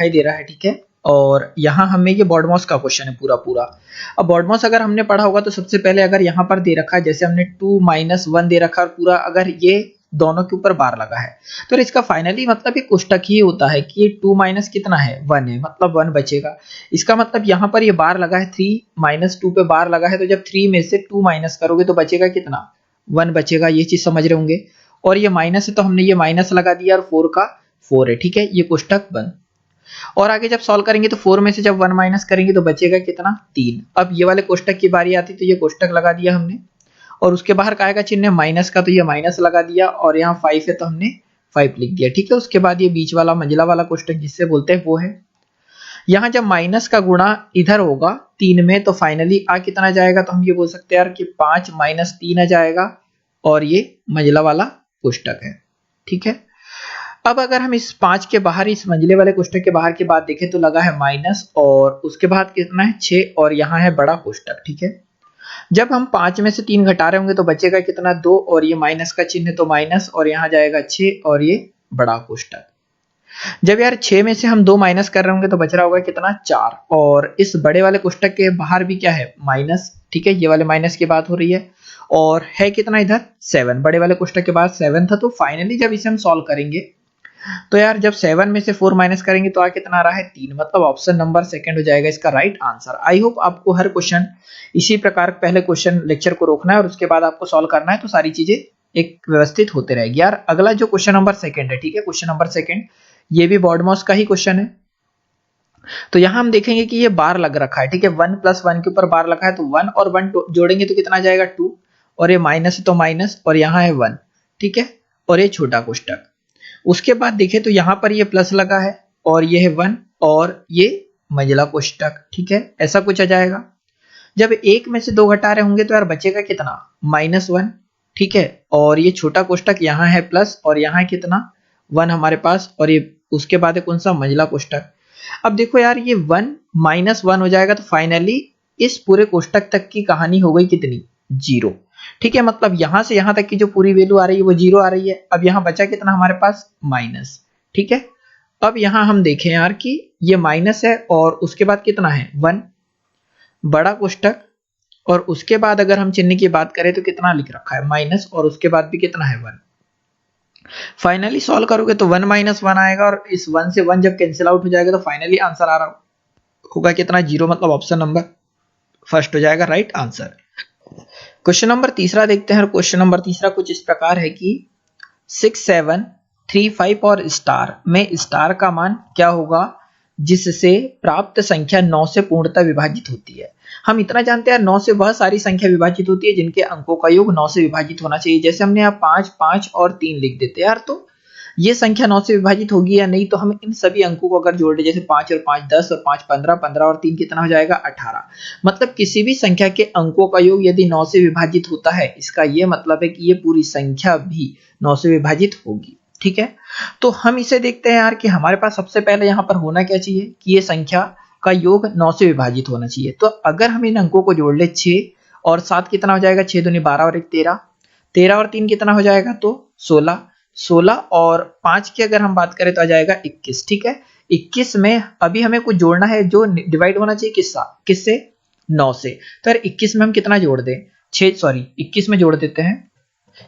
दिखाई दे रहा है, ठीक है। और यहाँ हमें ये BODMAS का क्वेश्चन है पूरा पूरा। अब BODMAS अगर हमने पढ़ा होगा तो सबसे पहले अगर यहाँ पर दे रखा है, जैसे हमने 2 - 1 दे रखा है और पूरा अगर ये दोनों के ऊपर बार लगा है, तो इसका फाइनली मतलब एक कोष्टक ही होता है कि 2 माइनस कितना है 1 है, मतलब 1 बचेगा। इसका मतलब यहाँ पर ये बार लगा है 3 - 2 पे बार लगा है, तो जब 3 में से 2 माइनस करोगे तो बचेगा कितना 1 बचेगा, ये चीज समझ रहे होंगे। और ये माइनस है तो हमने ये माइनस लगा दिया और 4 का 4 है, ठीक है, ये कोष्टक बंद। और आगे जब सॉल्व करेंगे तो 4 में से जब 1 माइनस करेंगे तो बचेगा कितना 3। अब ये वाले कोष्टक की बारी आती तो ये कोष्टक लगा दिया हमने, और उसके बाहर काय का चिन्ह है माइनस का, तो ये माइनस लगा दिया, और यहाँ 5 है तो हमने 5 लिख दिया, ठीक है। उसके बाद ये बीच वाला मंझला वाला कोष्टक जिससे बोलते हैं वो है। यहाँ जब माइनस का गुणा इधर होगा 3 में तो फाइनली आ कितना जाएगा, तो हम ये बोल सकते हैं यार कि 5 - 3 आ जाएगा, और ये मंझला वाला कोष्टक है, ठीक है। अब अगर हम इस 5 के बाहर, इस मंझले वाले कोष्टक के बाहर की बात देखें तो लगा है माइनस, और उसके बाद कितना है 6, और यहाँ है बड़ा कोष्टक, ठीक है। जब हम 5 में से 3 घटा रहे होंगे तो बचेगा कितना 2, और ये माइनस का चिन्ह है तो माइनस, और यहाँ जाएगा 6 और ये बड़ा कोष्टक। जब यार 6 में से हम 2 माइनस कर रहे होंगे तो बच रहा होगा कितना 4, और इस बड़े वाले कोष्टक के बाहर भी क्या है माइनस, ठीक है, ये वाले माइनस की बात हो रही है, और है कितना इधर 7, बड़े वाले कोष्टक के बाद 7 था। तो फाइनली जब इसे हम सॉल्व करेंगे तो यार जब 7 में से 4 माइनस करेंगे तो आ कितना आ रहा है 3, मतलब ऑप्शन नंबर सेकंड हो जाएगा इसका राइट आंसर। आई होप आपको हर क्वेश्चन इसी प्रकार पहले क्वेश्चन लेक्चर को रोकना है और उसके बाद आपको सॉल्व करना है, तो सारी चीजें एक व्यवस्थित होते रहेगी। यार अगला जो क्वेश्चन नंबर सेकंड है, ठीक है, क्वेश्चन नंबर सेकंड ये भी BODMAS का ही क्वेश्चन है। तो यहाँ हम देखेंगे कि ये बार लग रखा है, ठीक है, 1 + 1 के ऊपर बार लगा है, तो 1 और 1 जोड़ेंगे तो कितना जाएगा 2, और ये माइनस है तो माइनस, और यहाँ है 1, ठीक है, और ये छोटा कोष्टक। उसके बाद देखें तो यहाँ पर ये प्लस लगा है, और ये है 1, और ये मंझला कोष्टक, ठीक है, ऐसा कुछ आ जाएगा। जब 1 में से 2 घटा रहे होंगे तो यार बचेगा कितना -1, ठीक है, और ये छोटा कोष्टक यहाँ है प्लस, और यहाँ कितना 1 हमारे पास, और ये उसके बाद है कौन सा मंझला कोष्टक। अब देखो यार ये 1 - 1 हो जाएगा, तो फाइनली इस पूरे कोष्टक तक की कहानी हो गई कितनी 0, ठीक है, मतलब यहां से यहां तक की जो पूरी वैल्यू आ रही है वो 0 आ रही है। अब यहां बचा कितना हमारे पास माइनस, ठीक है। अब यहां हम देखें यार कि ये माइनस है, और उसके बाद कितना है 1 बड़ा कोष्टक, और उसके बाद अगर हम चिन्ह की बात करें तो कितना लिख रखा है माइनस, और उसके बाद भी कितना है 1। फाइनली सॉल्व करोगे तो 1 - 1 आएगा, और इस 1 से 1 जब कैंसिल आउट हो जाएगा तो फाइनली आंसर आ रहा होगा कितना 0, मतलब ऑप्शन नंबर फर्स्ट हो जाएगा राइट आंसर। क्वेश्चन नंबर तीसरा देखते हैं, और क्वेश्चन नंबर तीसरा कुछ इस प्रकार है कि 6, 7, 3, 5 और स्टार में स्टार का मान क्या होगा जिससे प्राप्त संख्या 9 से पूर्णतः विभाजित होती है। हम इतना जानते हैं 9 से वह सारी संख्या विभाजित होती है जिनके अंकों का योग 9 से विभाजित होना चाहिए। जैसे हमने यहाँ 5, 5 और 3 लिख देते हैं यार, तो ये संख्या 9 से विभाजित होगी या नहीं, तो हम इन सभी अंकों को अगर जोड़ ले, जैसे 5 और 5 10 और 5 15, 15 और 3 कितना हो जाएगा 18, मतलब किसी भी संख्या के अंकों का योग यदि 9 से विभाजित होता है, इसका ये मतलब है कि ये पूरी संख्या भी 9 से विभाजित होगी, ठीक है। तो हम इसे देखते हैं यार कि हमारे पास सबसे पहले यहाँ पर होना क्या चाहिए कि ये संख्या का योग 9 से विभाजित होना चाहिए। तो अगर हम इन अंकों को जोड़ ले 6 और 7 कितना हो जाएगा 6 दूनी 12 और 1 13, 13 और 3 कितना हो जाएगा तो 16, 16 और 5 की अगर हम बात करें तो आ जाएगा 21, ठीक है। 21 में अभी हमें कुछ जोड़ना है जो डिवाइड होना चाहिए किससे 9 से, तो यार 21 में हम कितना जोड़ दें 21 में जोड़ देते हैं।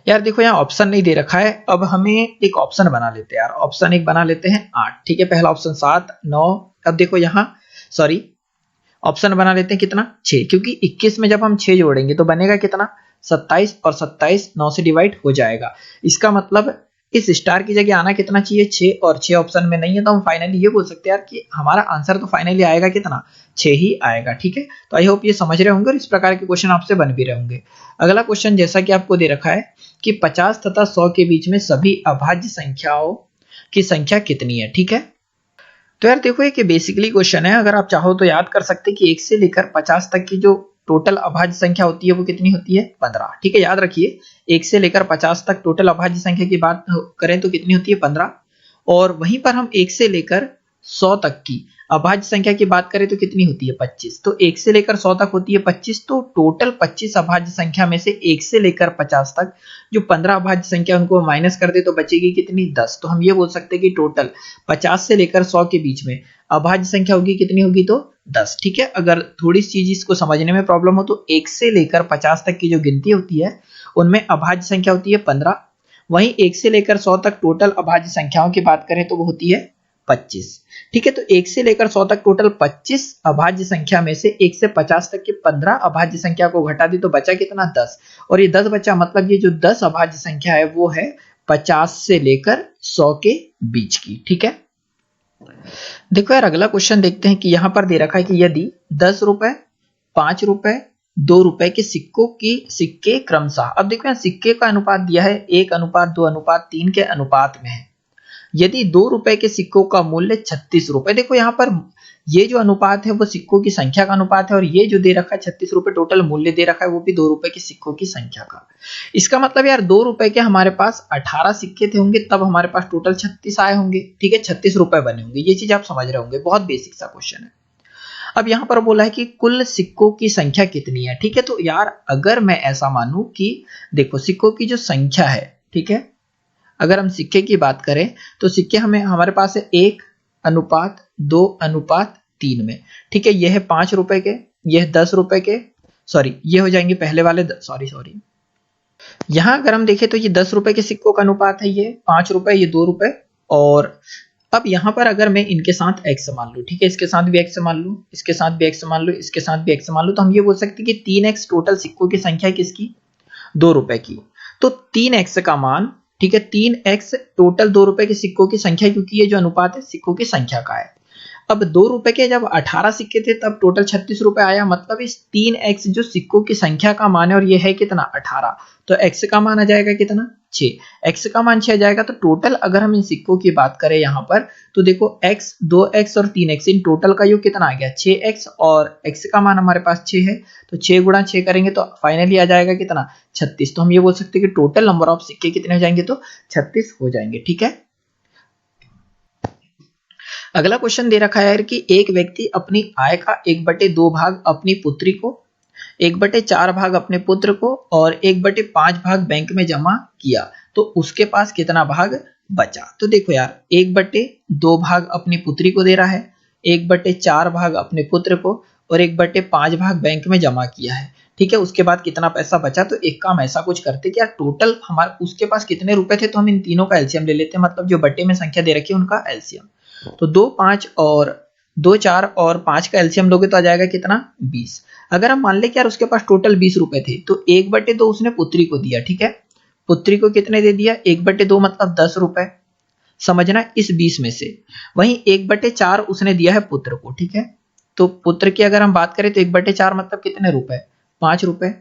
यार देखो यहाँ ऑप्शन नहीं दे रखा है, अब हमें एक ऑप्शन बना लेते हैं यार, ऑप्शन एक बना लेते हैं 8, ठीक है, पहला ऑप्शन 7 9, अब देखो यहाँ ऑप्शन बना लेते हैं कितना 6, क्योंकि 21 में जब हम 6 जोड़ेंगे तो बनेगा कितना 27, और 27 9 से डिवाइड हो जाएगा। इसका मतलब इस स्टार की जगह आना कितना चाहिए 6, और 6 ऑप्शन में नहीं है, तो हम फाइनली ये बोल सकते हैं यार कि हमारा आंसर तो फाइनली आएगा कितना 6 ही आएगा, ठीक है। तो आई होप ये समझ रहे होंगे और इस प्रकार के क्वेश्चन आपसे बन भी रहे होंगे। अगला क्वेश्चन जैसा कि आपको दे रखा है कि 50 तथा 100 के बीच में सभी अभाज्य संख्याओं की संख्या कितनी है, ठीक है। तो यार देखो ये बेसिकली क्वेश्चन है, अगर आप चाहो तो याद कर सकते कि 1 से लेकर 50 तक की जो टोटल अभाज्य संख्या होती है वो कितनी होती है 15, ठीक है, याद रखिए 1 से लेकर 50 तक टोटल अभाज्य संख्या की बात करें तो कितनी होती है 15, और वहीं पर हम 1 से लेकर 100 तक की अभाज्य संख्या की बात करें तो कितनी होती है 25, तो 1 से लेकर 100 तक होती है 25, तो टोटल 25 अभाज्य संख्या में से 1 से लेकर 50 तक जो 15 अभाज्य संख्या उनको माइनस कर दे तो बचेगी कितनी 10, तो हम ये बोल सकते हैं कि टोटल 50 से लेकर 100 के बीच में अभाज्य संख्या होगी कितनी होगी तो 10। ठीक है, अगर थोड़ी सी चीज इसको समझने में प्रॉब्लम हो तो 1 से लेकर 50 तक की जो गिनती होती है उनमें अभाज्य संख्या होती है 15, वहीं 1 से लेकर 100 तक टोटल अभाज्य संख्याओं की बात करें तो वो होती है 25। ठीक है, तो 1 से लेकर 100 तक टोटल 25 अभाज्य संख्या में से 1 से 50 तक की 15 अभाज्य संख्या को घटा दी तो बचा कितना 10, और ये 10 बचा, मतलब ये जो 10 अभाज्य संख्या है वो है 50 से लेकर 100 के बीच की। ठीक है, देखो यार अगला क्वेश्चन देखते हैं कि यहां पर दे रखा है कि यदि 10 रुपए, 5 रुपए, 2 रुपए के सिक्के क्रमशः, अब देखो यहाँ सिक्के का अनुपात दिया है 1:2:3 के अनुपात में है। यदि 2 रुपए के सिक्कों का मूल्य 36 रुपए, देखो यहाँ पर ये जो अनुपात है वो सिक्कों की संख्या का अनुपात है, और ये जो दे रखा है 36 रुपए टोटल मूल्य दे रखा है वो भी 2 रुपए के सिक्कों की संख्या का। इसका मतलब यार 2 रुपए के हमारे पास 18 सिक्के थे होंगे, तब हमारे पास टोटल 36 आए होंगे। ठीक है, 36 रुपए बने होंगे, ये चीज आप समझ रहे होंगे, बहुत बेसिक सा क्वेश्चन है। अब यहाँ पर बोला है कि कुल सिक्कों की संख्या कितनी है। ठीक है, तो यार अगर मैं ऐसा मानूं कि देखो सिक्कों की जो संख्या है, ठीक है, अगर हम सिक्के की बात करें तो सिक्के हमारे पास है 1:2:3 में। ठीक है, ये है 5 रुपए के, ये है 10 रुपए के, सॉरी ये हो जाएंगे पहले वाले, सॉरी यहां अगर हम देखें तो ये 10 रुपए के सिक्कों का अनुपात है, ये 5 रुपए, ये 2 रुपए, और अब यहां पर अगर मैं इनके साथ x मान लूं, ठीक है, इसके साथ भी x मान लूं, इसके साथ भी x मान लूं, इसके साथ भी x मान लूं, तो हम ये बोल सकते हैं कि 3x टोटल सिक्कों की संख्या है किसकी, 2 रुपए की। तो 3x का मान, ठीक है, 3x टोटल 2 रुपए के सिक्कों की संख्या, क्योंकि ये जो अनुपात है सिक्कों की संख्या का है। अब 2 रुपए के जब 18 सिक्के थे तब टोटल 36 रुपए आया, मतलब इस 3x जो सिक्कों की संख्या का मान है और ये है कितना 18, तो x का मान आ जाएगा कितना 6, x का मान 6 आ जाएगा। तो टोटल अगर हम इन सिक्कों की बात करें यहाँ पर तो देखो x, 2x और 3x, इन टोटल का योग कितना आ गया 6x, और x का मान हमारे पास 6 है, तो 6 गुणा 6 करेंगे तो फाइनली आ जाएगा कितना 36। तो हम ये बोल सकते हैं कि टोटल नंबर ऑफ सिक्के कितने हो जाएंगे तो 36 हो जाएंगे। ठीक है, अगला क्वेश्चन दे रखा है कि एक व्यक्ति अपनी आय का 1/2 भाग अपनी पुत्री को, 1/4 भाग अपने पुत्र को और 1/5 भाग बैंक में जमा किया, तो उसके पास कितना भाग बचा। तो देखो यार 1/2 भाग अपनी पुत्री को दे रहा है, 1/4 भाग अपने पुत्र को और 1/5 भाग बैंक में जमा किया है। ठीक है, उसके बाद कितना पैसा बचा, तो एक काम ऐसा कुछ करते कि यार टोटल हमारे उसके पास कितने रुपए थे, तो हम इन तीनों का एलसीएम ले लेते हैं, मतलब जो बट्टे में संख्या दे रखी है उनका एलसीएम। तो 2, 5 और 2, 4 और 5 का एलसीएम लोगे तो आ जाएगा कितना 20। अगर हम मान ले कि यार उसके पास टोटल 20 रुपए थे तो 1/2 उसने पुत्री को दिया। ठीक है, पुत्री को कितने दे दिया 1/2 मतलब 10 रुपए, समझना इस 20 में से। वहीं 1/4 उसने दिया है पुत्र को। ठीक है, तो पुत्र की अगर हम बात करें तो 1/4 मतलब कितने रुपए 5 रुपए,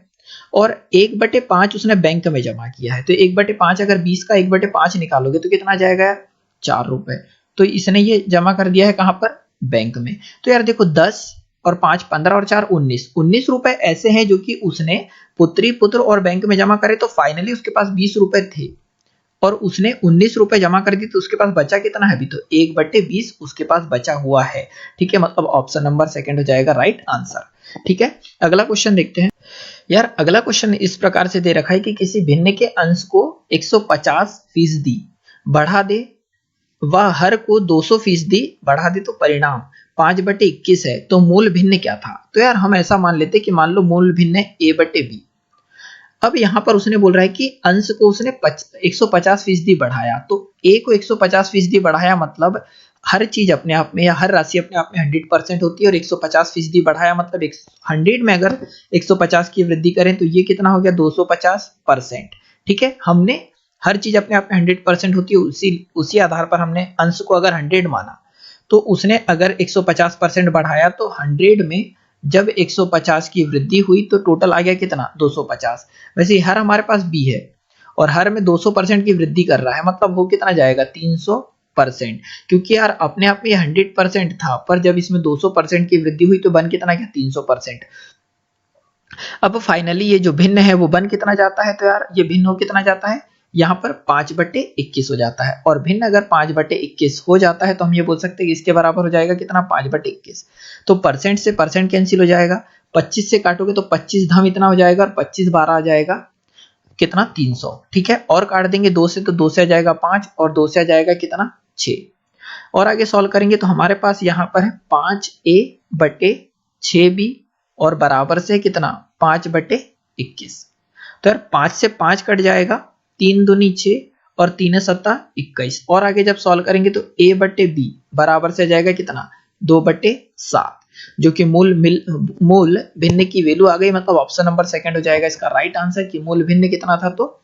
और 1/5 उसने बैंक में जमा किया है, तो 1/5 अगर 20 का 1/5 निकालोगे तो कितना आ जाएगा यार 4 रुपए। तो इसने ये जमा कर दिया है कहां पर बैंक में। तो यार देखो 10 और 5 15 और 4 19 रुपए ऐसे हैं जो कि उसने पुत्र और बैंक में जमा करे, तो फाइनली उसके पास 20 रुपए थे और उसने 19 रुपए जमा कर दी, तो उसके पास बचा कितना है अभी, तो 1/20 उसके पास बचा हुआ है। ठीक है, मतलब ऑप्शन नंबर सेकंड हो जाएगा राइट आंसर। ठीक है, अगला क्वेश्चन देखते हैं। यार अगला क्वेश्चन इस प्रकार से दे रखा है कि किसी भिन्न के अंश को 150% बढ़ा दे वह हर को 200% बढ़ा दे, तो परिणाम 5/21 है, तो मूल भिन्न क्या था। तो यार हम ऐसा मान लेते कि मान लो मूल भिन्न है a/b। अब यहां पर उसने बोल रहा है कि अंश को उसने 150% बढ़ाया, तो a को 150% बढ़ाया मतलब हर चीज अपने आप में या हर राशि अपने आप में 100% होती है, और 150% बढ़ाया मतलब 100 में अगर 150 की वृद्धि करें तो ये कितना हो गया 250%। ठीक है, हमने हर चीज अपने आप में 100% होती है, उसी आधार पर हमने अंश को अगर 100 माना, तो उसने अगर 150% बढ़ाया तो 100 में जब 150 की वृद्धि हुई तो टोटल आ गया कितना 250। वैसे हर हमारे पास b है और हर में 200% की वृद्धि कर रहा है, मतलब वो कितना जाएगा 300%, क्योंकि यार अपने आप में 100% था, पर जब इसमें 200% की वृद्धि हुई तो बन कितना गया 300%। अब फाइनली ये जो भिन्न है वो बन कितना जाता है, तो यार ये भिन्न हो कितना जाता है यहाँ पर 5/21 हो जाता है, और भिन्न अगर 5/21 हो जाता है तो हम ये बोल सकते हैं कि इसके बराबर हो जाएगा कितना 5/21। तो परसेंट से परसेंट कैंसिल हो जाएगा, 25 से काटोगे तो 25 धम इतना हो जाएगा और 25 12 आ जाएगा कितना 300। ठीक है, और काट देंगे 2 से तो 2 से आ जाएगा 5 और 2 से आ जाएगा कितना 6। और आगे सॉल्व करेंगे तो हमारे पास यहाँ पर है 5a बटे 6b और बराबर से कितना 5 बटे 21। तो यार 5 से 5 कट जाएगा, 3 दूनी 6 और 3 सत्ता 21। और आगे जब सॉल्व करेंगे तो a बटे b बराबर से जाएगा कितना 2 बटे 7, जो कि मूल भिन्न की वैल्यू आ गई, मतलब ऑप्शन नंबर सेकंड हो जाएगा इसका राइट आंसर कि मूल भिन्न कितना था, तो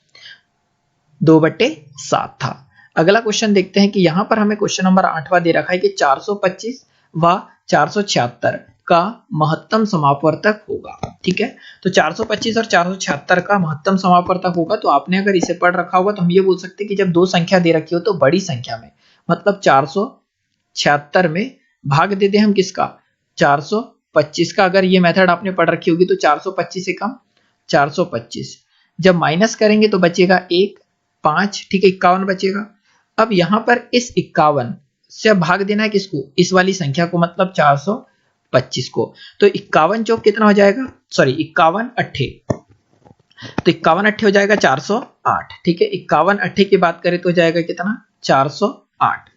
2 बटे 7 था। अगला क्वेश्चन देखते हैं कि यहां पर हमें क्वेश्चन नंबर 8वां दे रखा है कि 425 व 476 का महत्तम समापवर्तक होगा। ठीक है, तो 425 और 476 का महत्तम समापवर्तक होगा। तो आपने अगर इसे पढ़ रखा होगा तो हम ये बोल सकते हैं कि जब दो संख्या दे रखी हो तो बड़ी संख्या में, मतलब 476 में भाग दे दे हम किसका 425 का। अगर ये मेथड आपने पढ़ रखी होगी तो 425 से कम 425, जब माइनस करेंगे तो बचेगा 1 5, ठीक है 51 बचेगा। अब यहां पर इस 51 से भाग देना है किसको, इस वाली संख्या को, मतलब 425 को। तो 51 चौक कितना हो जाएगा, सॉरी 51 अट्ठे, तो 51 अट्ठे हो जाएगा 408। ठीक है, 51 अट्ठे की बात करें तो हो जाएगा कितना 408।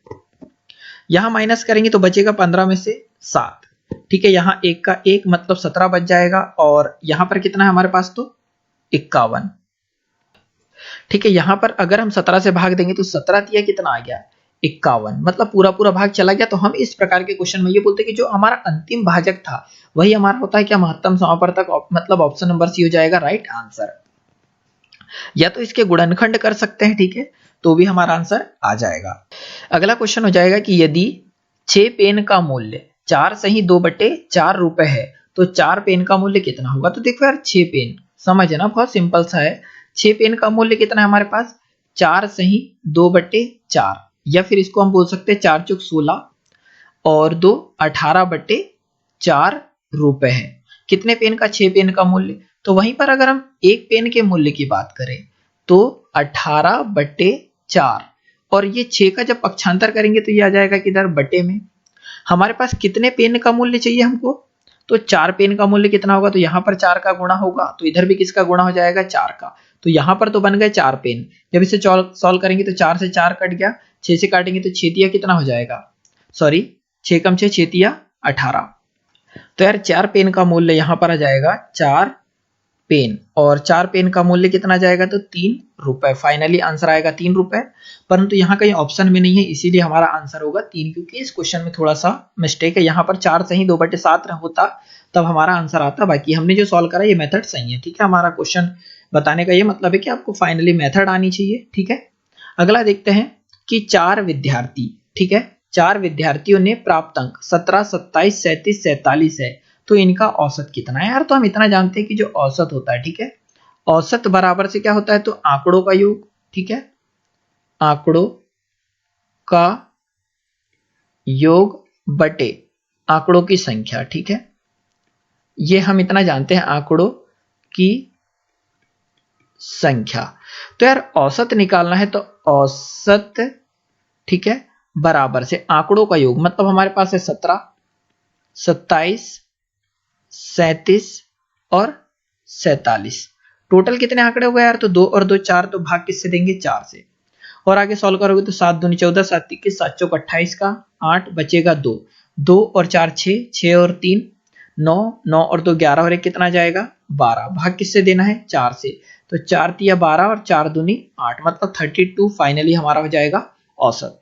यहां माइनस करेंगे तो बचेगा 15 में से 7। ठीक है, यहां 1 का 1 मतलब 17 बच जाएगा, और यहां पर कितना है हमारे पास तो 51। ठीक है, यहां पर अगर हम 17 से भाग देंगे तो 17 दिया कितना आ गया 51, मतलब पूरा पूरा भाग चला गया। तो हम इस प्रकार के क्वेश्चन में ये बोलते हैं कि जो हमारा अंतिम भाजक था वही हमारा होता है क्या महत्तम समापवर्तक, मतलब ऑप्शन नंबर सी हो जाएगा राइट आंसर। या तो इसके गुणनखंड कर सकते हैं, ठीक है, तो भी हमारा आंसर आ जाएगा। अगला क्वेश्चन हो जाएगा कि यदि 6 पेन का मूल्य 4 सही 2 बटे 4 रुपए है तो 4 पेन का मूल्य कितना होगा। तो देखो यार 6 पेन समझ है ना, बहुत सिंपल सा है। 6 पेन का मूल्य कितना है हमारे पास 4 सही 2 बटे 4, या फिर इसको हम बोल सकते हैं 4 चौक 16 और 2 18 बटे 4 रुपए है। कितने पेन का 6 पेन का मूल्य, तो वहीं पर अगर हम एक पेन के मूल्य की बात करें तो 18 बटे 4, और ये 6 का जब पक्षांतर करेंगे तो ये आ जाएगा किधर बटे में। हमारे पास कितने पेन का मूल्य चाहिए हमको, तो 4 पेन का मूल्य कितना होगा, तो यहाँ पर 4 का गुणा होगा, तो इधर भी किसका गुणा हो जाएगा 4 का। तो यहाँ पर तो बन गए 4 पेन। जब इसे सॉल्व करेंगे तो 4 से 4 कट गया, 6 से काटेंगे तो 6 तिया कितना हो जाएगा, सॉरी 6 कम 6 6 तिया 18। तो यार 4 पेन का मूल्य यहाँ पर आ जाएगा 4 पेन, और 4 पेन का मूल्य कितना जाएगा तो 3 रुपए। फाइनली आंसर आएगा 3 रुपए, परंतु यहाँ कहीं ऑप्शन में नहीं है, इसीलिए हमारा आंसर होगा 3, क्योंकि इस क्वेश्चन में थोड़ा सा मिस्टेक है। यहाँ पर 4 सही 2 बटे 7 होता तब हमारा आंसर आता, बाकी हमने जो सॉल्व करा ये मेथड सही है। ठीक है, हमारा क्वेश्चन बताने का ये मतलब है कि आपको फाइनली मेथड आनी चाहिए। ठीक है, अगला देखते हैं कि 4 विद्यार्थी, ठीक है 4 विद्यार्थियों ने प्राप्त अंक 17 27 37 47 है, तो इनका औसत कितना है। यार तो हम इतना जानते हैं कि जो औसत होता है, ठीक है, औसत बराबर से क्या होता है तो आंकड़ों का योग। ठीक है, आंकड़ों का योग बटे आंकड़ों की संख्या। ठीक है, ये हम इतना जानते हैं आंकड़ों की संख्या। तो यार औसत निकालना है तो औसत, ठीक है, बराबर से आंकड़ों का योग, मतलब हमारे पास है 17 27 37 और 47। टोटल कितने आंकड़े हो गए यार, तो 2 और 2 4, तो भाग किससे देंगे 4 से। और आगे सॉल्व करोगे तो 7 दूनी 14 7 21 7 चौक 28 का 8 बचेगा 2, 2 और 4 6, 6 और 3 9, 9 और 2 11 और 1 कितना जाएगा 12। भाग किससे देना है 4 से, तो 4 तिया 12 और 4 दूनी 8, मतलब 32 फाइनली हमारा हो जाएगा औसत।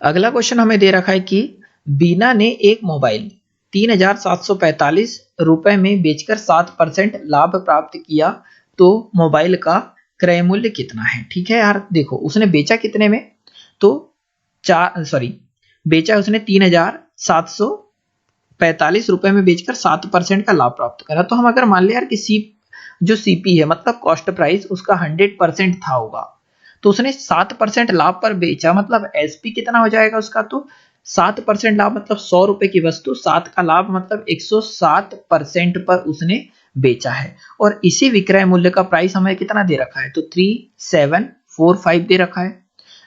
अगला क्वेश्चन हमें दे रखा है कि बीना ने एक मोबाइल 3745 रुपए में बेचकर 7% लाभ प्राप्त किया, तो मोबाइल का क्रय मूल्य कितना है। ठीक है यार, देखो उसने बेचा कितने में, तो बेचा उसने 3745 रुपए में बेचकर 7% का लाभ प्राप्त करा। तो हम अगर मान ले यार कि जो सीपी है मतलब कॉस्ट प्राइस उसका 100% था होगा, तो उसने 7% लाभ पर बेचा, मतलब एसपी कितना हो जाएगा उसका, तो 7% लाभ मतलब 100 रुपए की वस्तु 7 का लाभ मतलब 107% पर उसने बेचा है। और इसी विक्रय मूल्य का प्राइस हमें कितना दे रखा है, तो 3745 दे रखा है।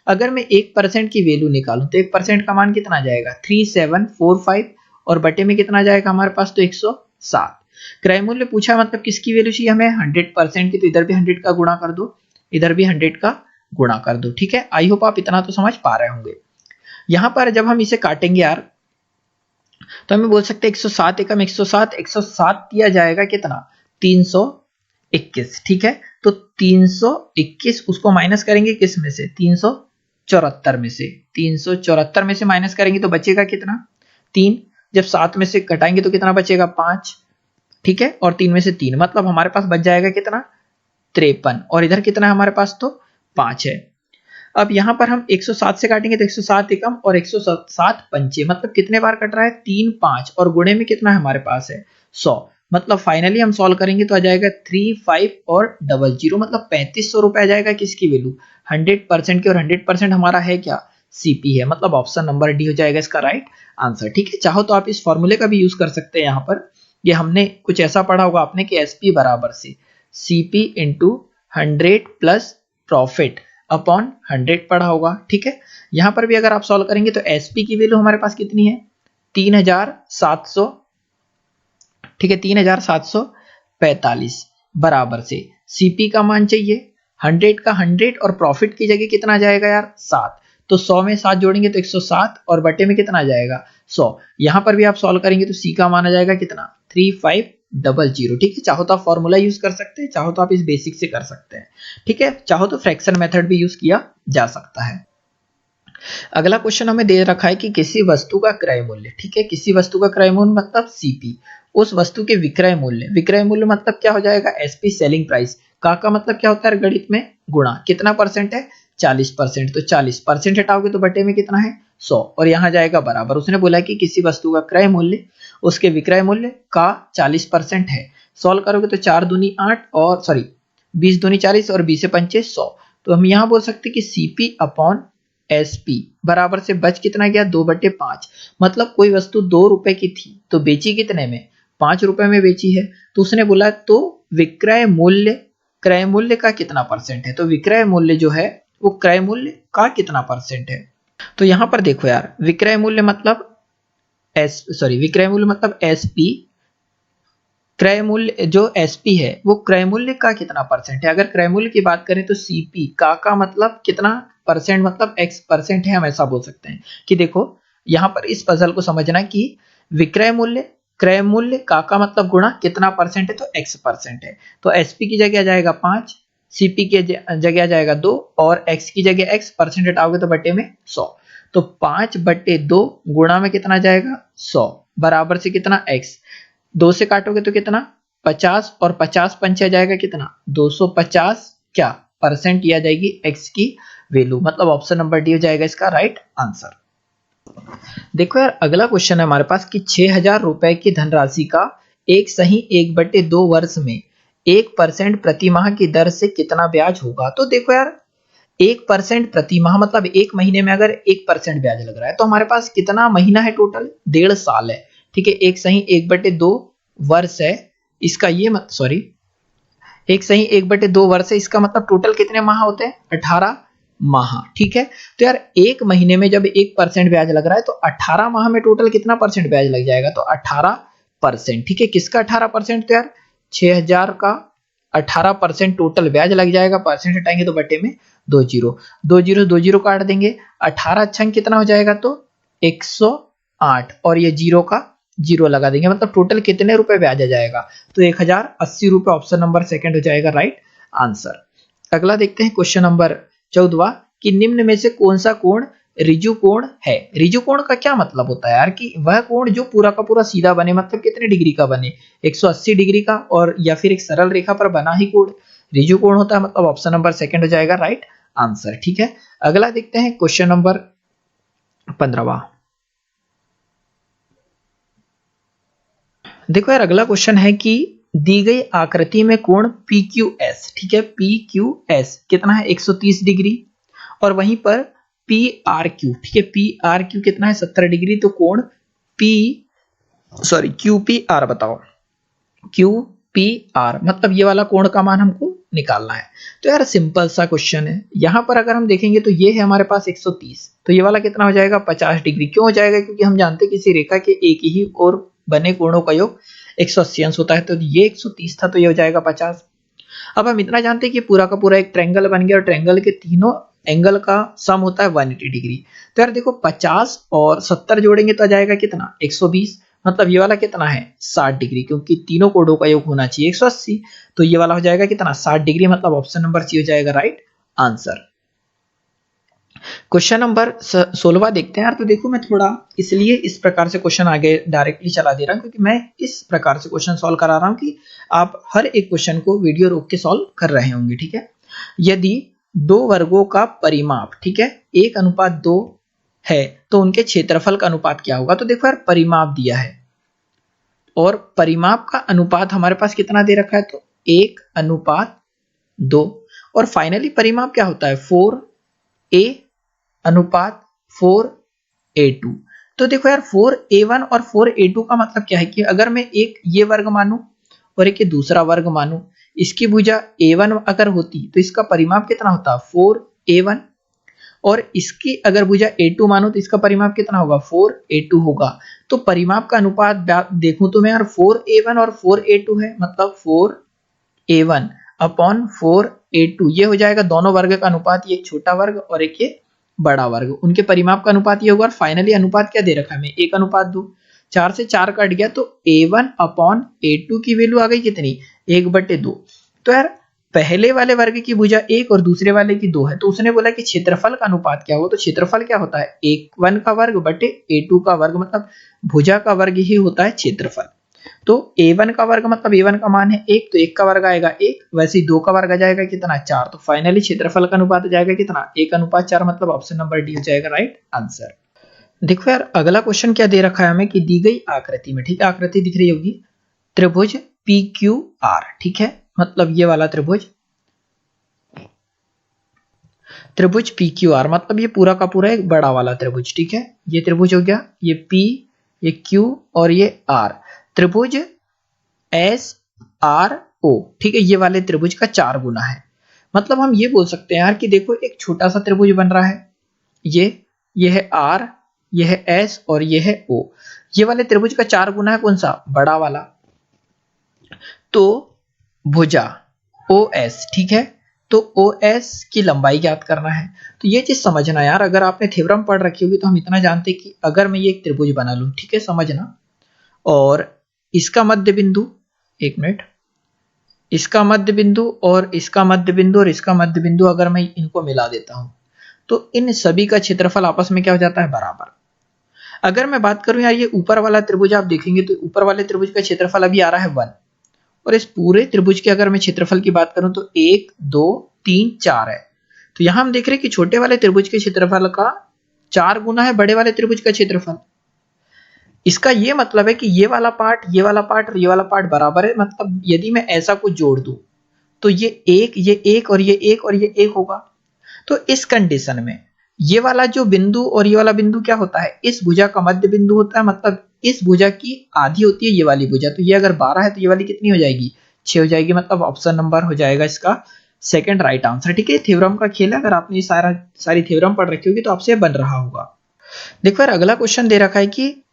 अगर मैं 1% की वैल्यू निकालूं तो 1% का मान कितना जाएगा 3745, और बटे में कितना जाएगा हमारे पास तो 107। क्रय मूल्य पूछा मतलब किसकी वैल्यू चाहिए हमें 100% की, तो इधर भी 100 का गुणा कर दो, इधर भी 100 का गुणा कर दो। ठीक है, आई होप आप इतना तो समझ पा रहे होंगे। यहां पर जब हम इसे काटेंगे यार तो हमें बोल सकते हैं 107 एकम 107 दिया जाएगा कितना 321, ठीक है। तो 321 उसको माइनस करेंगे किस में से 374 में से, 374 में से माइनस करेंगे तो बचेगा कितना 3, जब 7 में से घटाएंगे तो कितना बचेगा 5, ठीक है। और 3 में से 3 मतलब हमारे पास बच जाएगा कितना 53, और इधर कितना है हमारे पास तो 5 है। अब यहां पर हम 107 से काटेंगे तो 107 एकम और 107 पंचे मतलब कितने बार कट रहा है 3 5, और गुणे में कितना है हमारे पास है 100, मतलब फाइनली हम सॉल्व करेंगे तो आ जाएगा 3 5 और 00 मतलब 3500 रुपए आ जाएगा। किसकी वैल्यू 100% की, और 100% हमारा है क्या सीपी है, मतलब ऑप्शन नंबर डी हो जाएगा इसका राइट आंसर, ठीक है। चाहो तो आप इस फॉर्मूले का भी यूज कर सकते हैं। यहाँ पर ये हमने कुछ ऐसा पढ़ा होगा आपने कि एसपी बराबर से CP into 100 plus profit upon 100 पढ़ा होगा, ठीक है। यहां पर भी अगर आप सॉल्व करेंगे तो एसपी की वैल्यू हमारे पास कितनी है 3700, ठीक है 3745 बराबर से सीपी का मान चाहिए 100 का 100 और प्रॉफिट की जगह कितना जाएगा यार 7, तो 100 में 7 जोड़ेंगे तो 107 और बटे में कितना आ जाएगा 100। यहां पर भी आप सॉल्व करेंगे तो सी का मान आ जाएगा कितना 3500, ठीक है। चाहो तो आप फॉर्मूला यूज कर सकते हैं, चाहो तो आप इस बेसिक से कर सकते हैं, ठीक है। चाहो तो फ्रैक्शन मेथड भी यूज किया जा सकता है। अगला क्वेश्चन हमें दे रखा है कि किसी वस्तु का क्रय मूल्य, ठीक है, किसी वस्तु का क्रय मूल्य मतलब सीपी, उस वस्तु के विक्रय मूल्य मतलब क्या हो जाएगा एसपी सेलिंग प्राइस, का मतलब क्या होता है गणित में गुणा, कितना परसेंट है 40%, तो 40% हटाओगे तो बटे में कितना है 100, और यहां जाएगा बराबर। उसने बोला कि किसी वस्तु का क्रय मूल्य उसके विक्रय मूल्य का 40% है। सॉल्व करोगे तो 4 दूनी 8 और 20 दूनी 40 और 20 से 5 100, तो हम यहां बोल सकते हैं कि सीपी अपॉन एसपी बराबर से बच कितना गया 2/5, मतलब कोई वस्तु 2 रुपए की थी तो बेची कितने में 5 रुपए में बेची है, तो उसने बोला तो विक्रय मूल्य क्रय मूल्य का कितना परसेंट है, तो विक्रय मूल्य जो है वो क्रय मूल्य का कितना परसेंट है। तो यहां पर देखो यार विक्रय मूल्य मतलब विक्रय मूल्य मतलब एसपी, क्रय मूल्य जो एसपी है वो क्रय मूल्य का कितना परसेंट है। अगर क्रय मूल्य की बात करें तो सीपी का मतलब कितना परसेंट मतलब x परसेंट है, हम ऐसा बोल सकते हैं कि देखो यहां पर इस पजल को समझना कि विक्रय मूल्य क्रय मूल्य का मतलब गुणा कितना परसेंट है तो x परसेंट है, तो एसपी की जगह आ जाएगा 5, सीपी की जगह आ जाएगा 2 और x की जगह x परसेंट हटाओगे तो बटे में 100, तो 5/2 गुणा में कितना जाएगा 100 बराबर से कितना x, 2 से काटोगे तो कितना 50 और 50 पंचे आ जाएगा कितना 250 क्या परसेंट, आ जाएगी x की वैल्यू, मतलब ऑप्शन नंबर डी हो जाएगा इसका राइट आंसर। देखो यार अगला क्वेश्चन है हमारे पास कि 6000 रुपए की धनराशि का 1/2 वर्ष में 1% प्रति माह की दर से कितना ब्याज होगा। तो देखो यार 1% प्रति माह मतलब एक महीने में अगर 1% ब्याज लग रहा है तो हमारे पास कितना महीना है टोटल 1.5 साल है, ठीक है। 1/2 वर्ष है इसका, ये मत 1/2 वर्ष है इसका मतलब टोटल कितने माह होते हैं 18 माह, ठीक है। तो यार एक महीने में जब 1% ब्याज लग रहा है तो 18 माह में टोटल कितना परसेंट ब्याज लग जाएगा तो 18%, ठीक है। किसका 18%, तो यार 6000 का 18% टोटल ब्याज लग जाएगा, परसेंट हटाएंगे तो बटे में 20 काट देंगे, 18 छंग कितना हो जाएगा तो 108 और ये 0 का 0 लगा देंगे, मतलब टोटल कितने रुपए ब्याज आ जाएगा तो 1080 रुपए, ऑप्शन नंबर सेकंड हो जाएगा राइट आंसर। अगला देखते हैं क्वेश्चन नंबर 14 कि निम्न में से कौन सा कोण ऋजु कोण है। ऋजु कोण का क्या मतलब होता है यार कि वह कोण जो पूरा का पूरा सीधा बने, मतलब कितने डिग्री का बने 180 डिग्री का, और या फिर एक सरल रेखा पर बना ही कोण ऋजु कोण होता है, मतलब ऑप्शन नंबर सेकंड हो जाएगा राइट आंसर, ठीक है। अगला देखते हैं क्वेश्चन नंबर 15। देखो यार अगला क्वेश्चन है कि दी गई आकृति में कोण PQS, ठीक है, PQS कितना है 130 डिग्री, और वहीं पर PRQ, ठीक है, PRQ कितना है 70 डिग्री, तो कोण QPR बताओ, QPR मतलब ये वाला कोण का मान हमको निकालना है। तो यार सिंपल सा क्वेश्चन है, यहां पर अगर हम देखेंगे तो ये है हमारे पास 130, तो ये वाला कितना हो जाएगा 50 डिग्री, क्यों हो जाएगा क्योंकि हम जानते हैं किसी रेखा के एक ही और बने कोणों का योग 180 अंश होता है, तो ये 130 था तो ये हो जाएगा 50। अब हम इतना जानते हैं कि पूरा का पूरा एक ट्रायंगल बन गया और ट्रायंगल के तीनों एंगल का सम होता है 180 डिग्री। तो यार देखो 50 और 70 जोड़ेंगे तो आ जाएगा कितना 120, मतलब ये वाला कितना है 60 डिग्री, क्योंकि तीनों कोडों का योग होना चाहिए 180। तो ये वाला हो जाएगा कितना 60 डिग्री, मतलब ऑप्शन नंबर सी हो जाएगा राइट आंसर। क्वेश्चन नंबर 16 देखते हैं यार। तो देखो मैं थोड़ा इसलिए इस प्रकार से क्वेश्चन आगे डायरेक्टली चला दे रहा हूं क्योंकि मैं इस प्रकार से क्वेश्चन सॉल्व करा रहा हूं कि आप हर एक क्वेश्चन को वीडियो रोक के सॉल्व कर रहे होंगे, ठीक है। यदि दो वर्गों का परिमाप, ठीक है, 1:2 है तो उनके क्षेत्रफल का अनुपात क्या होगा। तो देखो यार परिमाप दिया है और परिमाप का अनुपात हमारे पास कितना दे रखा है, तो 1:2, और फाइनली परिमाप क्या होता है 4a अनुपात 4a2। तो देखो यार 4a1 और 4a2 का मतलब क्या है कि अगर मैं एक ये वर्ग मानूं और एक ये दूसरा वर्ग मानूं, इसकी भुजा a1 अगर होती तो इसका परिमाप कितना होता 4a1, और इसकी अगर भुजा a2 मानो तो इसका परिमाप कितना होगा 4a2 होगा। तो परिमाप का अनुपात देखूं तो मैं यार 4a1 और 4a2 है, मतलब 4a1 अपॉन 4a2 ये हो जाएगा दोनों वर्ग का अनुपात, ये एक छोटा वर्ग और एक ये बड़ा वर्ग, उनके परिमाप का अनुपात ये होगा। और फाइनली अनुपात क्या दे रखा है हमें 1:2, 4 से 4 कट गया तो a1 अपॉन a2 की वैल्यू आ गई कितनी 1/2। तो यार पहले वाले वर्ग की भुजा 1 और दूसरे वाले की 2 है, तो उसने बोला कि क्षेत्रफल का अनुपात क्या होगा। तो क्षेत्रफल क्या होता है a1 का वर्ग बटे a2 का वर्ग, मतलब भुजा का वर्ग ही होता है क्षेत्रफल। तो a1 का वर्ग मतलब a1 का मान है 1, तो 1 का वर्ग आएगा 1, वैसे ही 2 का वर्ग आ जाएगा कितना 4। तो फाइनली क्षेत्रफल का अनुपात आ जाएगा कितना 1:4, मतलब ऑप्शन नंबर डी हो जाएगा राइट आंसर। देखो यार अगला क्वेश्चन क्या दे रखा है हमें कि दी गई आकृति में, ठीक है, आकृति दिख रही होगी त्रिभुज PQR, ठीक है, मतलब ये वाला त्रिभुज PQR, मतलब ये पूरा का पूरा एक बड़ा वाला त्रिभुज, ठीक है। ये त्रिभुज हो गया, ये P, ये Q और ये R, त्रिभुज SRO, ठीक है, ये वाले त्रिभुज का 4 गुना है। मतलब हम ये बोल सकते हैं यार कि देखो एक छोटा सा त्रिभुज बन रहा है, ये है R, ये है S और ये है O, ये वाले त्रिभुज का 4 गुना है कौन सा बड़ा वाला। तो भुजा OS, ठीक है, तो OS की लंबाई ज्ञात करना है। तो ये चीज समझना यार, अगर आपने थ्योरम पढ़ रखी होगी तो हम इतना जानते हैं कि अगर मैं ये एक त्रिभुज बना लूं, ठीक है, समझना, और इसका मध्य बिंदु, एक मिनट, इसका मध्य बिंदु और इसका मध्य बिंदु और इसका मध्य बिंदु अगर मैं इनको मिला देता हूं तो इन सभी का क्षेत्रफल आपस में क्या हो जाता है बराबर। अगर मैं बात करूं यार ये ऊपर वाला त्रिभुज आप देखेंगे तो ऊपर वाले त्रिभुज का क्षेत्रफल अभी आ रहा है 1, और इस पूरे त्रिभुज के अगर मैं क्षेत्रफल की बात करूं तो 1 2 3 4 है। तो यहां हम देख रहे हैं कि छोटे वाले त्रिभुज के क्षेत्रफल का 4 गुना है बड़े वाले त्रिभुज का क्षेत्रफल। इसका ये मतलब है कि ये वाला पार्ट, ये वाला पार्ट और ये वाला पार्ट बराबर है, मतलब यदि मैं ऐसा कुछ जोड़ दूं तो ये एक और ये एक और ये एक होगा। तो इस कंडीशन में ये वाला जो बिंदु और ये वाला बिंदु क्या होता है इस भुजा का मध्य बिंदु होता है, मतलब इस भुजा की आधी होती है ये वाली भुजा। तो ये अगर 12 है तो ये वाली कितनी हो जाएगी 6 हो जाएगी, मतलब ऑप्शन नंबर हो जाएगा इसका सेकंड राइट आंसर, ठीक है। थ्योरम का खेल है, अगर आपने ये सारी थ्योरम पढ़ रखी होगी तो आपसे बन रहा होगा। देखो यार अगला क्वेश्चन दे रखा है कि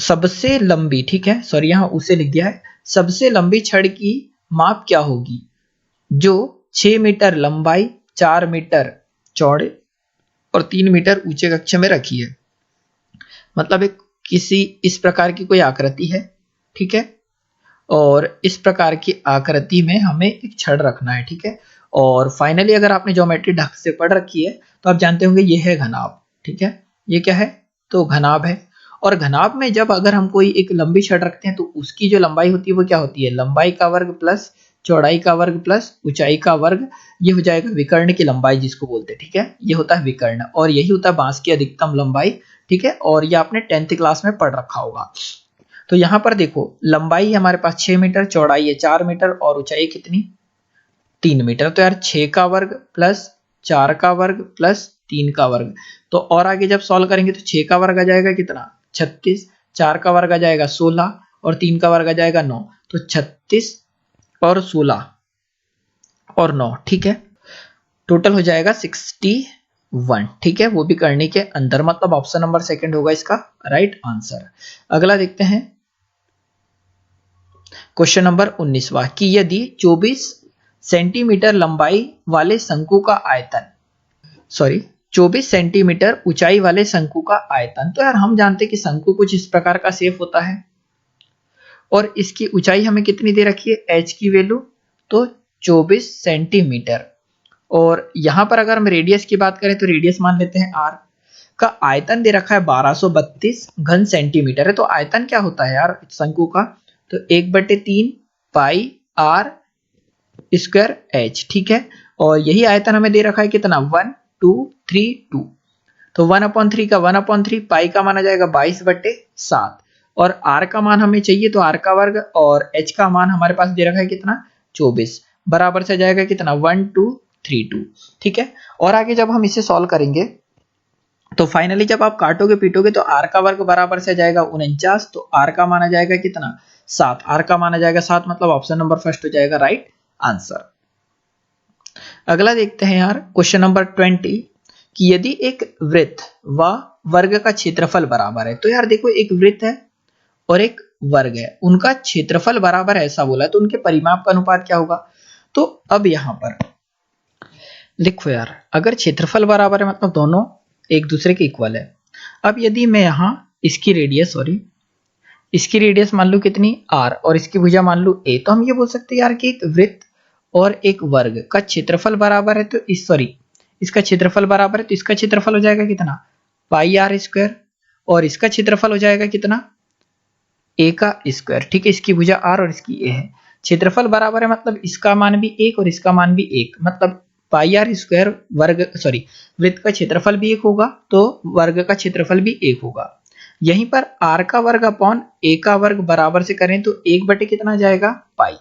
सबसे लंबी, ठीक है, सॉरी यहां उसे लिख दिया है, सबसे लंबी छड़ की माप क्या होगी जो 6 मीटर लंबाई, 4 मीटर चौड़े और 3 मीटर ऊंचे कक्ष में रखी है। मतलब एक किसी इस प्रकार की कोई आकृति है, ठीक है, और इस प्रकार की आकृति में हमें एक छड़ रखना है, ठीक है। और फाइनली अगर आपने ज्योमेट्री ढंग से पढ़ रखी है तो आप जानते होंगे ये है घनाभ, ठीक है, ये क्या है तो घनाभ है। और घनाभ में जब अगर हम कोई एक लंबी छड़ रखते हैं तो उसकी जो लंबाई होती है वो क्या होती है लंबाई का वर्ग प्लस चौड़ाई का वर्ग प्लस ऊंचाई का वर्ग, ये हो जाएगा विकर्ण की लंबाई जिसको बोलते हैं, ठीक है, ये होता है विकर्ण, और यही होता है बांस की अधिकतम लंबाई, ठीक है। और ये आपने 10th क्लास में पढ़ रखा होगा। तो यहां पर देखो लंबाई हमारे पास 6 मीटर, चौड़ाई है 4 मीटर और ऊंचाई कितनी 3 मीटर। तो यार 6 का वर्ग प्लस 4 का वर्ग प्लस 3 का वर्ग, तो और आगे जब सॉल्व करेंगे तो 6 का वर्ग आ जाएगा कितना 36, 4 का वर्ग आ जाएगा 16 और 3 का वर्ग आ जाएगा 9, तो 36 और 16 और 9, ठीक है, टोटल हो जाएगा 61, ठीक है, वो भी करने के अंदर, मतलब ऑप्शन नंबर सेकंड होगा इसका राइट आंसर। अगला देखते हैं क्वेश्चन नंबर 19वां कि यदि 24 सेंटीमीटर लंबाई वाले शंकु का आयतन सॉरी 24 सेंटीमीटर ऊंचाई वाले शंकु का आयतन। तो यार हम जानते हैं कि शंकु कुछ इस प्रकार का शेप होता है और इसकी ऊंचाई हमें कितनी दे रखी है, h की वैल्यू तो 24 सेंटीमीटर। और यहां पर अगर हम रेडियस की बात करें तो रेडियस मान लेते हैं r का। आयतन दे रखा है 1232 घन सेंटीमीटर है। तो आयतन क्या होता है यार शंकु का, तो 1/3 पाई r स्क्वायर h, ठीक है। और यही आयतन हमें दे रखा है कितना, 1232। तो 1/3 का 1/3, पाई का माना जाएगा 22/7 और r का मान हमें चाहिए तो r का वर्ग और h का मान हमारे पास दे रखा है कितना, 24, बराबर से जाएगा कितना 1232, ठीक है। और आगे जब हम इसे सॉल्व करेंगे तो फाइनली जब आप काटोगे पीटोगे तो r का वर्ग बराबर से जाएगा 49, तो r का माना जाएगा कितना 7, r का माना जाएगा 7, मतलब ऑप्शन नंबर फर्स्ट हो जाएगा राइट आंसर। अगला देखते हैं यार क्वेश्चन नंबर 20 कि यदि एक वृत्त व वर्ग का क्षेत्रफल बराबर है। तो यार देखो एक वृत्त है और एक वर्ग है, उनका क्षेत्रफल बराबर है ऐसा बोला है, तो उनके परिमाप का अनुपात क्या होगा। तो अब यहां पर लिखो यार, अगर क्षेत्रफल बराबर है मतलब दोनों एक दूसरे के इक्वल है। अब यदि मैं यहां इसकी रेडियस मान लूं कितनी r और इसकी भुजा मान लूं a, तो हम ये बोल सकते हैं यार कि एक वृत्त और एक वर्ग का क्षेत्रफल बराबर है, तो इसका क्षेत्रफल बराबर है तो इसका क्षेत्रफल हो जाएगा कितना, पाई r स्क्वायर, और इसका क्षेत्रफल हो जाएगा कितना, a का स्क्वायर, ठीक है। इसकी भुजा r और इसकी a है, क्षेत्रफल बराबर है मतलब इसका मान भी 1 और इसका मान भी 1, मतलब पाई r स्क्वायर वृत्त का क्षेत्रफल भी 1 होगा तो वर्ग का क्षेत्रफल भी 1 होगा। यहीं पर r का वर्ग अपॉन a का वर्ग बराबर से करें तो 1 कितना जाएगा, पाई।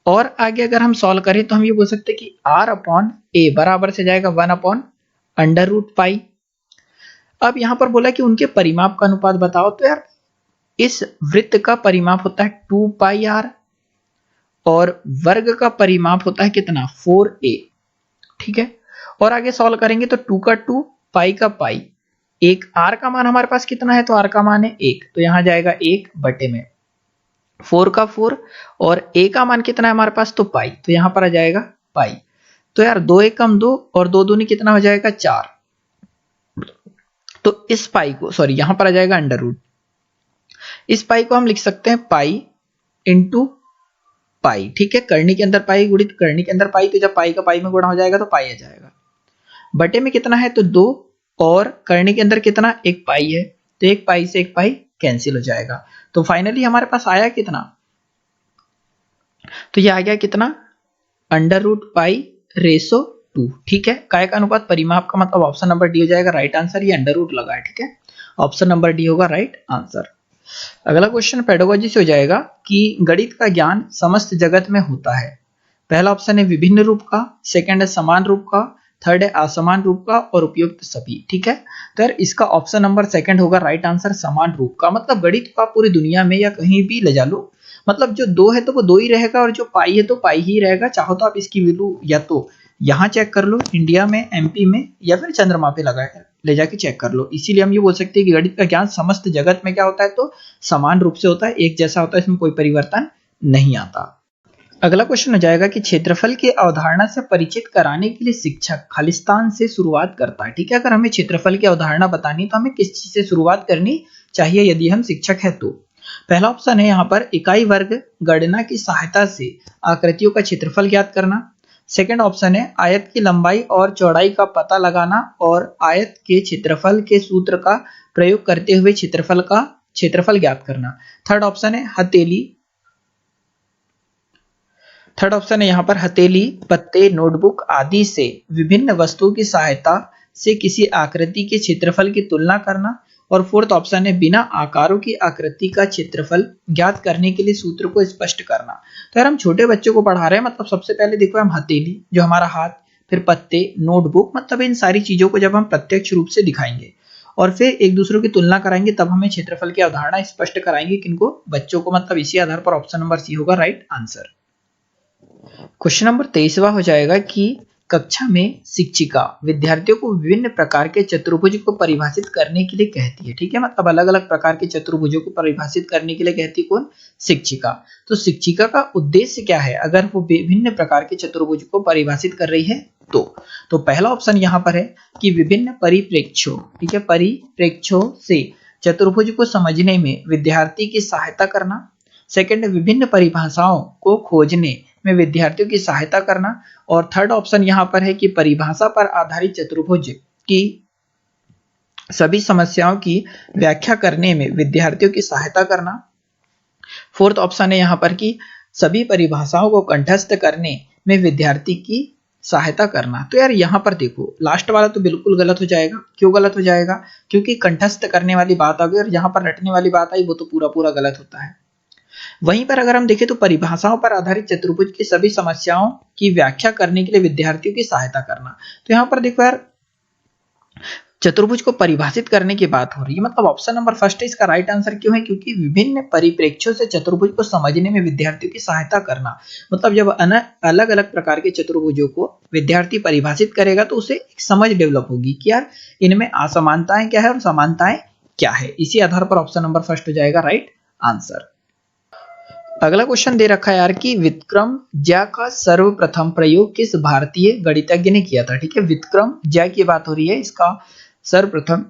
और आगे अगर हम सॉल्व करें तो हम ये बोल सकते हैं कि r अपॉन a बराबर से जाएगा 1/√पाई। अब यहां पर बोला कि उनके परिमाप का अनुपात बताओ, तो यार इस वृत्त का परिमाप होता है 2 पाई r और वर्ग का परिमाप होता है कितना, 4a, ठीक है। और आगे सॉल्व करेंगे तो 2 का 2, पाई का पाई, एक r का मान हमारे पास कितना है, तो r का मान है 1, तो यहां जाएगा 1/4 का 4 और a का मान कितना है हमारे पास, तो पाई, तो यहां पर आ जाएगा पाई। तो यार 2 1 कम 2 और 2 दूनी कितना हो जाएगा 4, तो इस पाई को यहां पर आ जाएगा √, इस पाई को हम लिख सकते हैं पाई इंटू पाई, ठीक है। करनी के अंदर पाई गुणित करनी के अंदर पाई, तो जब पाई का पाई में गुणा हो जाएगा तो पाई आ जाएगा। बटे में कितना है तो 2 और करने के अंदर कितना, एक पाई है, तो एक पाई से एक पाई कैंसिल हो जाएगा। तो फाइनली हमारे पास आया कितना, तो ये आ गया कितना, √पाई/2, ठीक है। काय का अनुपात परिमाप का मतलब ऑप्शन नंबर डी हो जाएगा राइट आंसर, ये √ लगा है, ठीक है। ऑप्शन नंबर डी होगा राइट आंसर। अगला क्वेश्चन पेडागोजी से हो जाएगा कि गणित का ज्ञान समस्त जगत में होता है। पहला ऑप्शन है विभिन्न रूप का, सेकंड है समान रूप का, थर्ड है असमान रूप का और उपयुक्त सभी, ठीक है। तो यार इसका ऑप्शन नंबर सेकंड होगा राइट आंसर, समान रूप का। मतलब गणित को आप पूरी दुनिया में या कहीं भी ले जा लो, मतलब जो 2 है तो वो 2 ही रहेगा और जो पाई है तो पाई ही रहेगा। चाहो तो आप इसकी वैल्यू या तो यहाँ चेक कर लो इंडिया में, एमपी में, या फिर चंद्रमा पे ले जाके चेक कर लो। इसीलिए हम ये बोल सकते हैं कि गणित का ज्ञान समस्त जगत में क्या होता है, तो समान रूप से होता है, एक जैसा होता है, इसमें कोई परिवर्तन नहीं आता। अगला क्वेश्चन हो जाएगा कि क्षेत्रफल की अवधारणा से परिचित कराने के लिए शिक्षक खालिस्तान से शुरुआत करता है, ठीक है। अगर हमें क्षेत्रफल की अवधारणा बतानी तो हमें किस चीज से शुरुआत करनी चाहिए यदि हम शिक्षक है तो। पहला ऑप्शन है यहाँ पर इकाई वर्ग गणना की सहायता से आकृतियों का क्षेत्रफल ज्ञात करना। सेकंड ऑप्शन है आयत की लंबाई और चौड़ाई का पता लगाना और आयत के क्षेत्रफल के सूत्र का प्रयोग करते हुए क्षेत्रफल ज्ञात करना। थर्ड ऑप्शन है यहाँ पर हथेली, पत्ते, नोटबुक आदि से विभिन्न वस्तुओं की सहायता से किसी आकृति के क्षेत्रफल की तुलना करना। और फोर्थ ऑप्शन है बिना आकारों की आकृति का क्षेत्रफल ज्ञात करने के लिए सूत्र को स्पष्ट करना। तो यार हम छोटे बच्चों को पढ़ा रहे हैं, मतलब सबसे पहले देखो हम हथेली जो हमारा हाथ, फिर पत्ते, नोटबुक, मतलब इन सारी चीजों को जब हम प्रत्यक्ष रूप से दिखाएंगे और फिर एक दूसरे की तुलना कराएंगे तब हमें क्षेत्रफल की अवधारणा स्पष्ट कराएंगे किनको, बच्चों को। मतलब इसी आधार पर ऑप्शन नंबर सी होगा राइट आंसर। क्वेश्चन नंबर 23वां हो जाएगा कि कक्षा में शिक्षिका विद्यार्थियों को विभिन्न प्रकार के चतुर्भुज को परिभाषित करने के लिए कहती है, ठीक है। मतलब अलग अलग प्रकार के चतुर्भुजों को परिभाषित करने के लिए कहती है कौन, शिक्षिका। तो शिक्षिका का उद्देश्य क्या है अगर वो विभिन्न प्रकार के चतुर्भुज को परिभाषित कर रही है तो पहला ऑप्शन यहाँ पर है कि विभिन्न परिप्रेक्ष्यों, ठीक है, परिप्रेक्ष्यों से चतुर्भुज को समझने में विद्यार्थी की सहायता करना। सेकंड, विभिन्न परिभाषाओं को खोजने में विद्यार्थियों की सहायता करना। और थर्ड ऑप्शन यहाँ पर है कि परिभाषा पर आधारित चतुर्भुज की सभी समस्याओं की व्याख्या करने में विद्यार्थियों की सहायता करना। फोर्थ ऑप्शन है यहाँ पर कि सभी परिभाषाओं को कंठस्थ करने में विद्यार्थी की सहायता करना। तो यार यहाँ पर देखो, लास्ट वाला तो बिल्कुल गलत हो जाएगा। क्यों गलत हो जाएगा? क्योंकि कंठस्थ करने वाली बात आ गई और यहाँ पर रटने वाली बात आई, वो तो पूरा पूरा गलत होता है। वहीं पर अगर हम देखें तो परिभाषाओं पर आधारित चतुर्भुज की सभी समस्याओं की व्याख्या करने के लिए विद्यार्थियों की सहायता करना। तो यहाँ पर देखो यार, चतुर्भुज को परिभाषित करने की बात हो रही है, मतलब ऑप्शन नंबर फर्स्ट इसका राइट आंसर क्यों है? क्योंकि विभिन्न परिप्रेक्ष्यों से चतुर्भुज को समझने में विद्यार्थियों की सहायता करना, मतलब जब अलग अलग प्रकार के चतुर्भुजों को विद्यार्थी परिभाषित करेगा तो उसे एक समझ डेवलप होगी कि यार इनमें असमानताएं क्या है और समानताएं क्या है। इसी आधार पर ऑप्शन नंबर फर्स्ट हो जाएगा राइट आंसर। अगला क्वेश्चन दे रखा है यार कि विक्रमज्या का सर्वप्रथम प्रयोग किस भारतीय गणितज्ञ ने किया था? ठीक है, विक्रमज्या की बात हो रही है, इसका सर्वप्रथम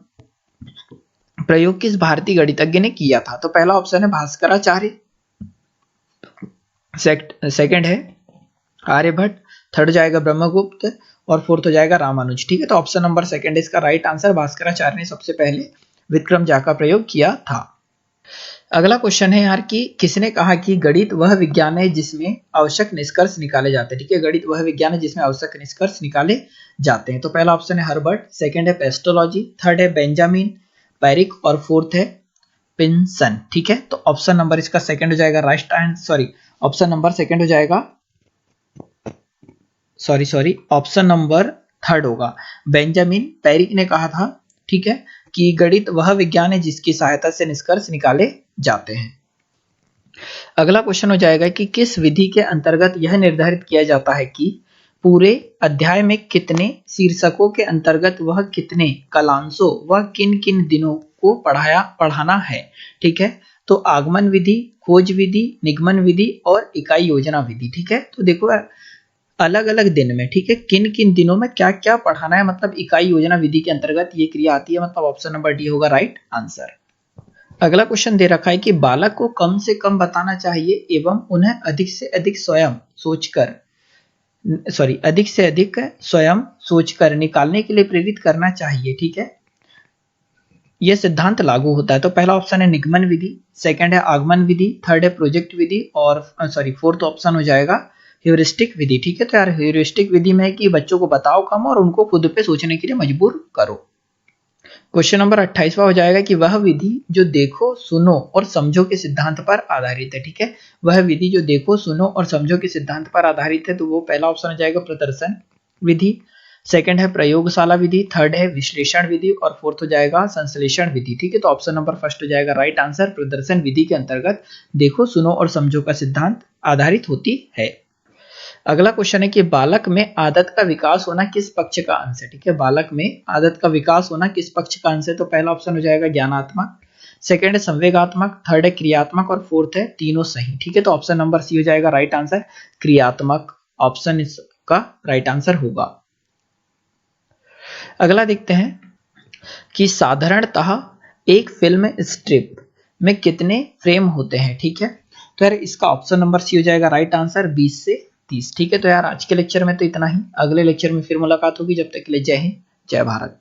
प्रयोग किस भारतीय गणितज्ञ ने किया था? तो पहला ऑप्शन है भास्कराचार्य, सेकंड है आर्यभट्ट, थर्ड जाएगा ब्रह्मगुप्त और फोर्थ हो जाएगा रामानुज। ठीक है, तो ऑप्शन नंबर सेकंड इसका राइट आंसर, भास्कराचार्य ने सबसे पहले विक्रमज्या का प्रयोग किया था। अगला क्वेश्चन है यार कि किसने कहा कि गणित वह विज्ञान है जिसमें आवश्यक निष्कर्ष निकाले जाते हैं? ठीक है, गणित वह विज्ञान है जिसमें आवश्यक निष्कर्ष निकाले जाते हैं। तो पहला ऑप्शन है हर्बर्ट, सेकंड है पेस्टोलॉजी, थर्ड है बेंजामिन पैरिक और फोर्थ है पिंसन। ठीक है, तो ऑप्शन नंबर इसका सेकंड हो जाएगा right answer, option number second हो जाएगा, ऑप्शन नंबर थर्ड होगा। बेंजामिन पैरिक ने कहा था, ठीक है, कि गणित वह विज्ञान है जिसकी सहायता से निष्कर्ष निकाले जाते हैं। अगला क्वेश्चन हो जाएगा कि किस विधि के अंतर्गत यह निर्धारित किया जाता है कि पूरे अध्याय में कितने शीर्षकों के अंतर्गत वह कितने कलांशों व किन किन दिनों को पढ़ाना है? ठीक है, तो आगमन विधि, खोज विधि, निगमन विधि और इकाई योजना विधि। ठीक है, तो देखो अलग अलग दिन में, ठीक है, किन किन दिनों में क्या क्या पढ़ाना है, मतलब इकाई योजना विधि के अंतर्गत ये क्रिया आती है, मतलब ऑप्शन नंबर डी होगा राइट आंसर। अगला क्वेश्चन दे रखा है कि बालक को कम से कम बताना चाहिए एवं उन्हें अधिक से अधिक स्वयं सोचकर निकालने के लिए प्रेरित करना चाहिए। ठीक है, यह सिद्धांत लागू होता है। तो पहला ऑप्शन है निगमन विधि, सेकंड है आगमन विधि, थर्ड है प्रोजेक्ट विधि और फोर्थ ऑप्शन हो जाएगा ह्यूरिस्टिक विधि। ठीक है, तो यार ह्यूरिस्टिक विधि में है कि बच्चों को बताओ कम और उनको खुद पे सोचने के लिए मजबूर करो। क्वेश्चन नंबर 28वां हो जाएगा कि वह विधि जो देखो सुनो और समझो के सिद्धांत पर आधारित है। ठीक है, वह विधि जो देखो सुनो और समझो के सिद्धांत पर आधारित है, तो वो पहला ऑप्शन हो जाएगा प्रदर्शन विधि, सेकंड है प्रयोगशाला विधि, थर्ड है विश्लेषण विधि और फोर्थ हो जाएगा संश्लेषण विधि। ठीक है, तो ऑप्शन नंबर फर्स्ट हो जाएगा राइट आंसर, प्रदर्शन विधि के अंतर्गत देखो सुनो और समझो का सिद्धांत आधारित होती है। अगला क्वेश्चन है कि बालक में आदत का विकास होना किस पक्ष का अंश है? ठीक है, बालक में आदत का विकास होना किस पक्ष का अंश है? तो पहला ऑप्शन हो जाएगा ज्ञानात्मक, सेकंड है संवेगात्मक, थर्ड है क्रियात्मक और फोर्थ है तीनों सही। ठीक है, तो ऑप्शन नंबर सी हो जाएगा राइट आंसर, क्रियात्मक ऑप्शन इसका राइट आंसर होगा। अगला देखते हैं कि साधारणतः एक फिल्म स्ट्रिप में कितने फ्रेम होते हैं? ठीक है, तो यार इसका ऑप्शन नंबर सी हो जाएगा राइट आंसर, 20 से 30। ठीक है, तो यार आज के लेक्चर में तो इतना ही, अगले लेक्चर में फिर मुलाकात होगी, जब तक के लिए जय हिंद जय भारत।